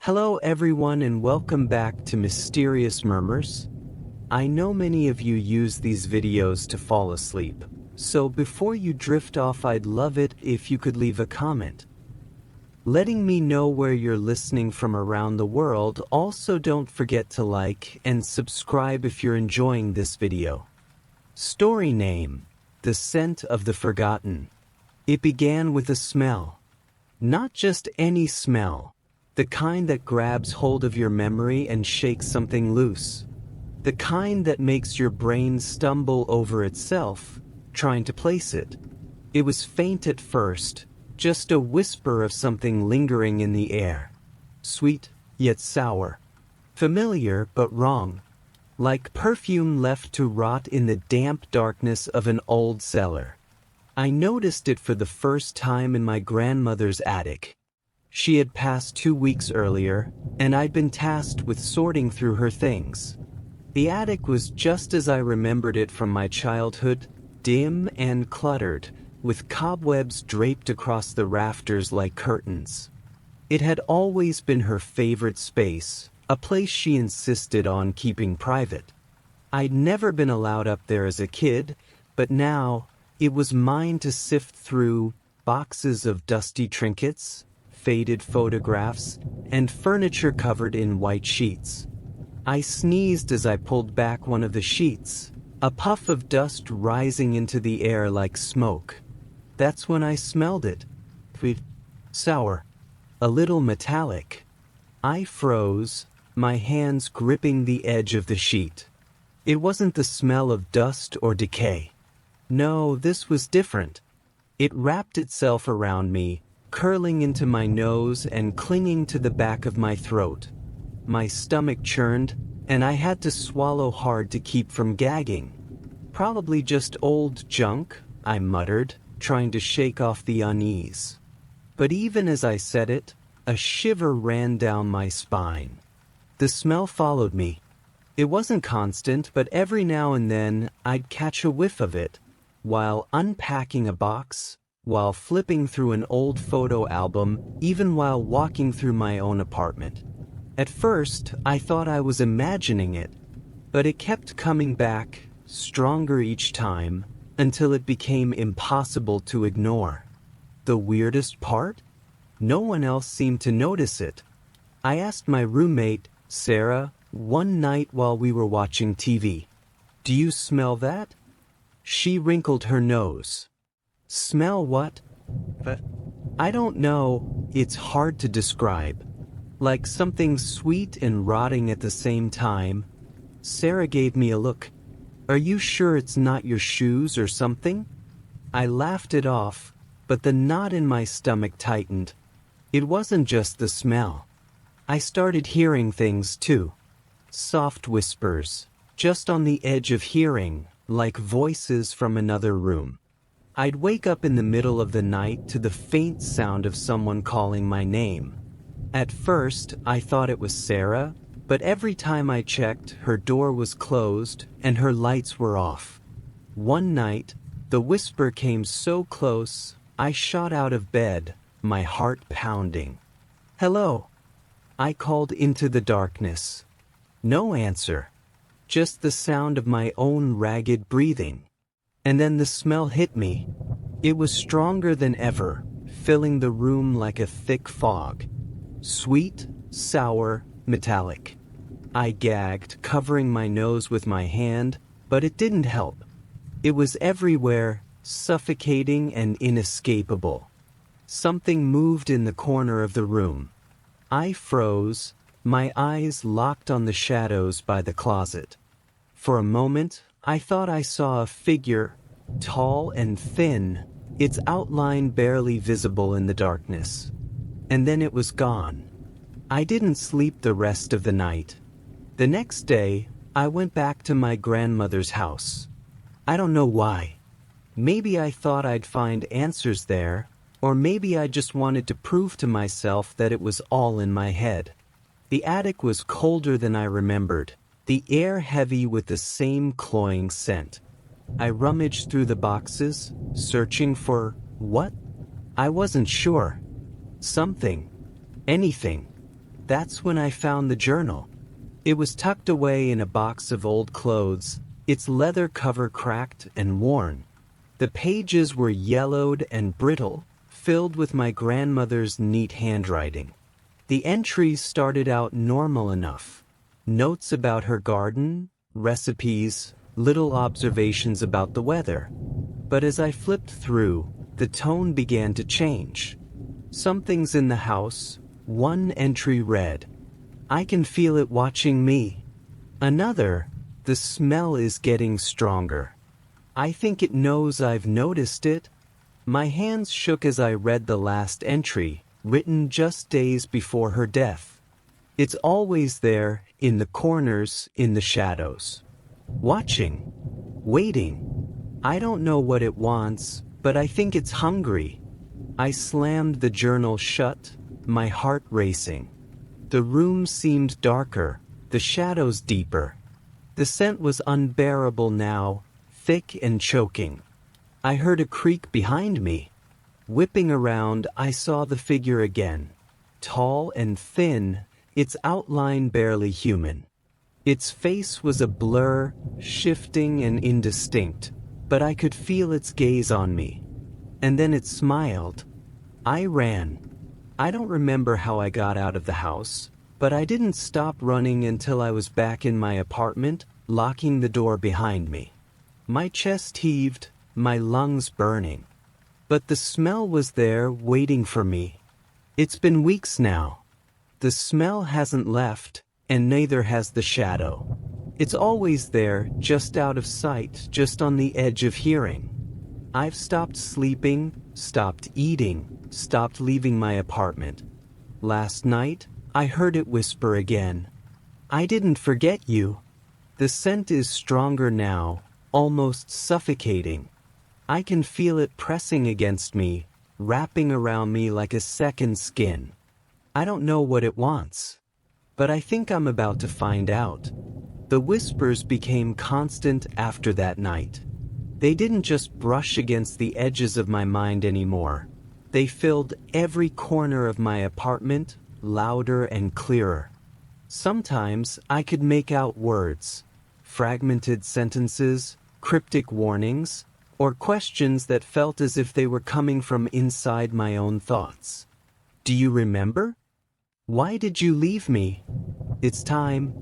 Hello everyone and welcome back to Mysterious Murmurs. I know many of you use these videos to fall asleep, so before you drift off I'd love it if you could leave a comment letting me know where you're listening from around the world. Also don't forget to like and subscribe if you're enjoying this video. Story name: The Scent of the Forgotten. It began with a smell. Not just any smell. The kind that grabs hold of your memory and shakes something loose. The kind that makes your brain stumble over itself, trying to place it. It was faint at first, just a whisper of something lingering in the air. Sweet, yet sour. Familiar, but wrong. Like perfume left to rot in the damp darkness of an old cellar. I noticed it for the first time in my grandmother's attic. She had passed 2 weeks earlier, and I'd been tasked with sorting through her things. The attic was just as I remembered it from my childhood, dim and cluttered, with cobwebs draped across the rafters like curtains. It had always been her favorite space, a place she insisted on keeping private. I'd never been allowed up there as a kid, but now it was mine to sift through boxes of dusty trinkets, faded photographs, and furniture covered in white sheets. I sneezed as I pulled back one of the sheets, a puff of dust rising into the air like smoke. That's when I smelled it. Sour. A little metallic. I froze, my hands gripping the edge of the sheet. It wasn't the smell of dust or decay. No, this was different. It wrapped itself around me, curling into my nose and clinging to the back of my throat. My stomach churned, and I had to swallow hard to keep from gagging. Probably just old junk, I muttered, trying to shake off the unease. But even as I said it, a shiver ran down my spine. The smell followed me. It wasn't constant, but every now and then I'd catch a whiff of it, while unpacking a box, while flipping through an old photo album, even while walking through my own apartment. At first, I thought I was imagining it, but it kept coming back, stronger each time, until it became impossible to ignore. The weirdest part? No one else seemed to notice it. I asked my roommate, Sarah, one night while we were watching TV, "Do you smell that?" She wrinkled her nose. Smell what? But I don't know, it's hard to describe. Like something sweet and rotting at the same time. Sarah gave me a look. Are you sure it's not your shoes or something? I laughed it off, but the knot in my stomach tightened. It wasn't just the smell. I started hearing things too. Soft whispers, just on the edge of hearing, like voices from another room. I'd wake up in the middle of the night to the faint sound of someone calling my name. At first, I thought it was Sarah, but every time I checked, her door was closed and her lights were off. One night, the whisper came so close, I shot out of bed, my heart pounding. "Hello," I called into the darkness. No answer, just the sound of my own ragged breathing. And then the smell hit me. It was stronger than ever, filling the room like a thick fog. Sweet, sour, metallic. I gagged, covering my nose with my hand, but it didn't help. It was everywhere, suffocating and inescapable. Something moved in the corner of the room. I froze, my eyes locked on the shadows by the closet. For a moment, I thought I saw a figure, tall and thin, its outline barely visible in the darkness. And then it was gone. I didn't sleep the rest of the night. The next day, I went back to my grandmother's house. I don't know why. Maybe I thought I'd find answers there, or maybe I just wanted to prove to myself that it was all in my head. The attic was colder than I remembered, the air heavy with the same cloying scent. I rummaged through the boxes, searching for what? I wasn't sure. Something. Anything. That's when I found the journal. It was tucked away in a box of old clothes, its leather cover cracked and worn. The pages were yellowed and brittle, filled with my grandmother's neat handwriting. The entries started out normal enough. Notes about her garden, recipes, little observations about the weather. But as I flipped through, the tone began to change. Something's in the house. One entry read, "I can feel it watching me." Another, "The smell is getting stronger. I think it knows I've noticed it." My hands shook as I read the last entry, written just days before her death. It's always there, in the corners, in the shadows. Watching. Waiting. I don't know what it wants, but I think it's hungry. I slammed the journal shut, my heart racing. The room seemed darker, the shadows deeper. The scent was unbearable now, thick and choking. I heard a creak behind me. Whipping around, I saw the figure again. Tall and thin, its outline barely human. Its face was a blur, shifting and indistinct, but I could feel its gaze on me. And then it smiled. I ran. I don't remember how I got out of the house, but I didn't stop running until I was back in my apartment, locking the door behind me. My chest heaved, my lungs burning. But the smell was there, waiting for me. It's been weeks now. The smell hasn't left, and neither has the shadow. It's always there, just out of sight, just on the edge of hearing. I've stopped sleeping, stopped eating, stopped leaving my apartment. Last night, I heard it whisper again. "I didn't forget you." The scent is stronger now, almost suffocating. I can feel it pressing against me, wrapping around me like a second skin. I don't know what it wants, but I think I'm about to find out. The whispers became constant after that night. They didn't just brush against the edges of my mind anymore. They filled every corner of my apartment, louder and clearer. Sometimes I could make out words, fragmented sentences, cryptic warnings, or questions that felt as if they were coming from inside my own thoughts. "Do you remember? Why did you leave me? It's time."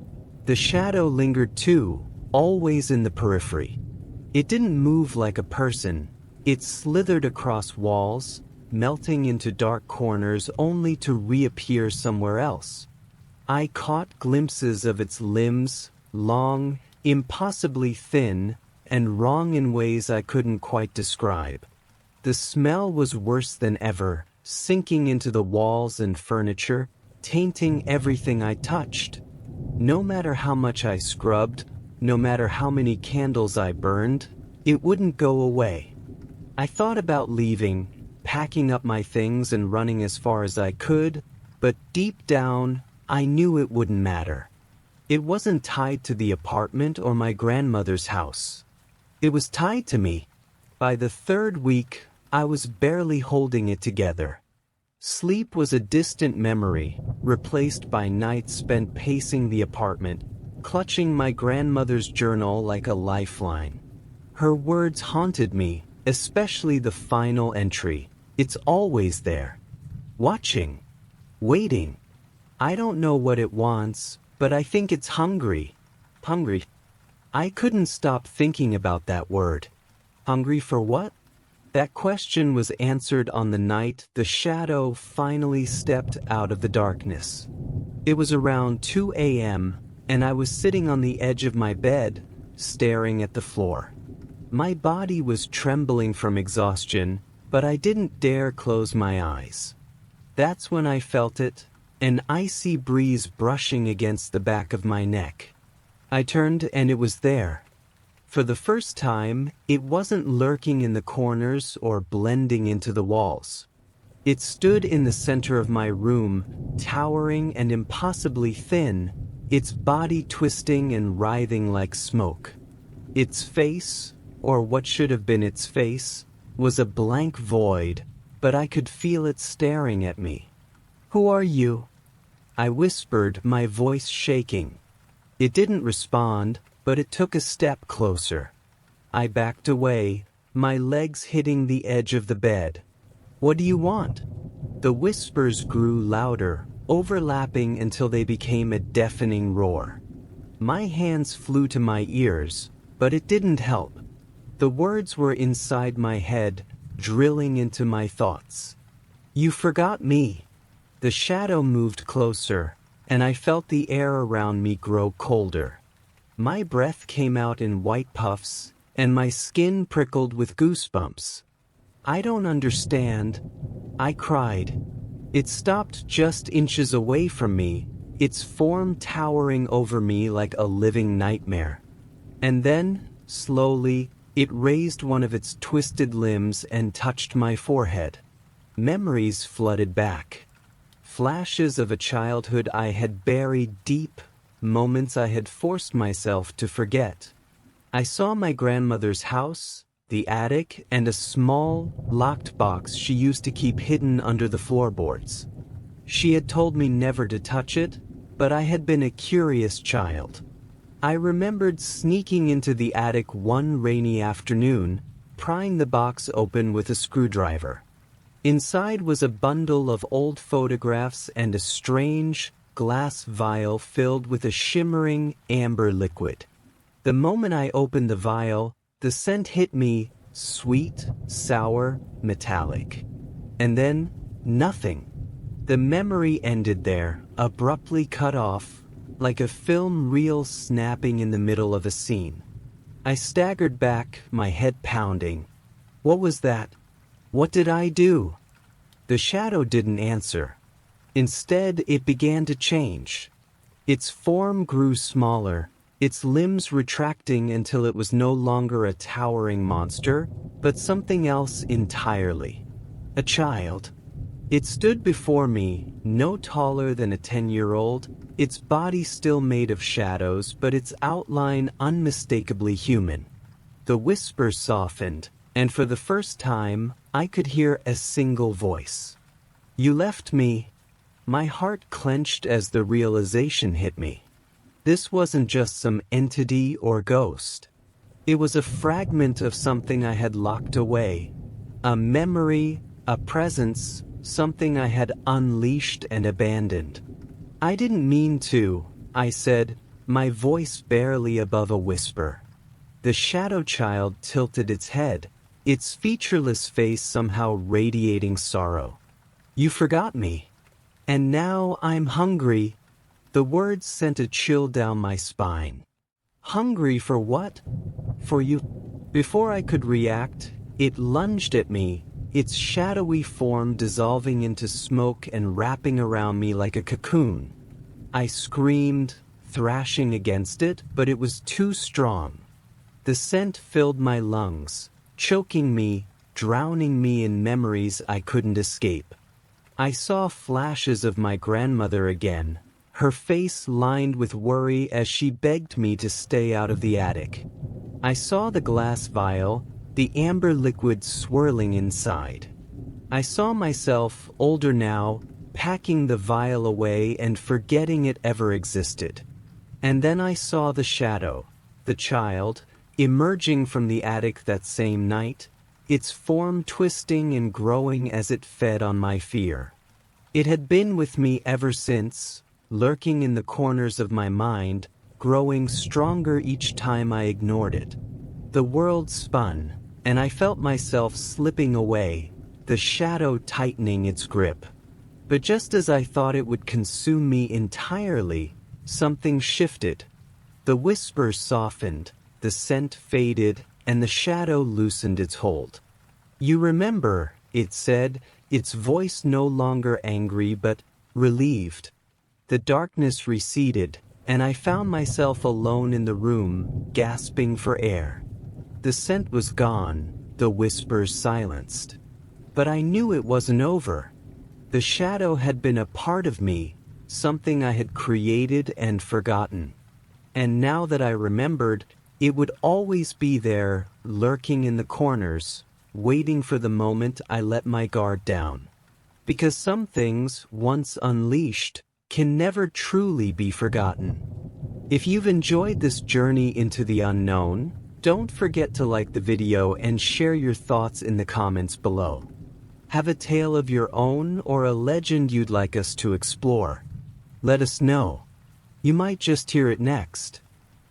The shadow lingered too, always in the periphery. It didn't move like a person. It slithered across walls, melting into dark corners only to reappear somewhere else. I caught glimpses of its limbs, long, impossibly thin, and wrong in ways I couldn't quite describe. The smell was worse than ever, sinking into the walls and furniture, tainting everything I touched. No matter how much I scrubbed, no matter how many candles I burned, it wouldn't go away. I thought about leaving, packing up my things and running as far as I could, but deep down, I knew it wouldn't matter. It wasn't tied to the apartment or my grandmother's house. It was tied to me. By the third week, I was barely holding it together. Sleep was a distant memory, replaced by nights spent pacing the apartment, clutching my grandmother's journal like a lifeline. Her words haunted me, especially the final entry. "It's always there. Watching. Waiting. I don't know what it wants, but I think it's hungry." Hungry. I couldn't stop thinking about that word. Hungry for what? That question was answered on the night the shadow finally stepped out of the darkness. It was around 2 a.m., and I was sitting on the edge of my bed, staring at the floor. My body was trembling from exhaustion, but I didn't dare close my eyes. That's when I felt it, an icy breeze brushing against the back of my neck. I turned and it was there. For the first time, it wasn't lurking in the corners or blending into the walls. It stood in the center of my room, towering and impossibly thin, its body twisting and writhing like smoke. Its face, or what should have been its face, was a blank void, but I could feel it staring at me. "Who are you?" I whispered, my voice shaking. It didn't respond, but it took a step closer. I backed away, my legs hitting the edge of the bed. What do you want? The whispers grew louder, overlapping until they became a deafening roar. My hands flew to my ears, but it didn't help. The words were inside my head, drilling into my thoughts. You forgot me. The shadow moved closer, and I felt the air around me grow colder. My breath came out in white puffs, and my skin prickled with goosebumps. I don't understand, I cried. It stopped just inches away from me, its form towering over me like a living nightmare. And then, slowly, it raised one of its twisted limbs and touched my forehead. Memories flooded back. Flashes of a childhood I had buried deep, moments I had forced myself to forget. I saw my grandmother's house, the attic, and a small, locked box she used to keep hidden under the floorboards. She had told me never to touch it, but I had been a curious child. I remembered sneaking into the attic one rainy afternoon, prying the box open with a screwdriver. Inside was a bundle of old photographs and a strange, glass vial filled with a shimmering, amber liquid. The moment I opened the vial, the scent hit me, sweet, sour, metallic. And then, nothing. The memory ended there, abruptly cut off, like a film reel snapping in the middle of a scene. I staggered back, my head pounding. What was that? What did I do? The shadow didn't answer. Instead, it began to change. Its form grew smaller, its limbs retracting until it was no longer a towering monster, but something else entirely. A child. It stood before me, no taller than a 10-year-old, its body still made of shadows, but its outline unmistakably human. The whisper softened, and for the first time, I could hear a single voice. You left me. My heart clenched as the realization hit me. This wasn't just some entity or ghost. It was a fragment of something I had locked away. A memory, a presence, something I had unleashed and abandoned. I didn't mean to, I said, my voice barely above a whisper. The shadow child tilted its head, its featureless face somehow radiating sorrow. You forgot me. And now I'm hungry. The words sent a chill down my spine. Hungry for what? For you. Before I could react, it lunged at me, its shadowy form dissolving into smoke and wrapping around me like a cocoon. I screamed, thrashing against it, but it was too strong. The scent filled my lungs, choking me, drowning me in memories I couldn't escape. I saw flashes of my grandmother again, her face lined with worry as she begged me to stay out of the attic. I saw the glass vial, the amber liquid swirling inside. I saw myself, older now, packing the vial away and forgetting it ever existed. And then I saw the shadow, the child, emerging from the attic that same night, its form twisting and growing as it fed on my fear. It had been with me ever since, lurking in the corners of my mind, growing stronger each time I ignored it. The world spun, and I felt myself slipping away, the shadow tightening its grip. But just as I thought it would consume me entirely, something shifted. The whispers softened, the scent faded, and the shadow loosened its hold. You remember, it said, its voice no longer angry but relieved. The darkness receded, and I found myself alone in the room, gasping for air. The scent was gone, the whispers silenced. But I knew it wasn't over. The shadow had been a part of me, something I had created and forgotten. And now that I remembered, it would always be there, lurking in the corners, waiting for the moment I let my guard down. Because some things, once unleashed, can never truly be forgotten. If you've enjoyed this journey into the unknown, don't forget to like the video and share your thoughts in the comments below. Have a tale of your own or a legend you'd like us to explore? Let us know. You might just hear it next.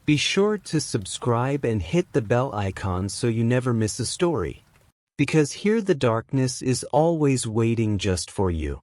Be sure to subscribe and hit the bell icon so you never miss a story. Because here the darkness is always waiting just for you.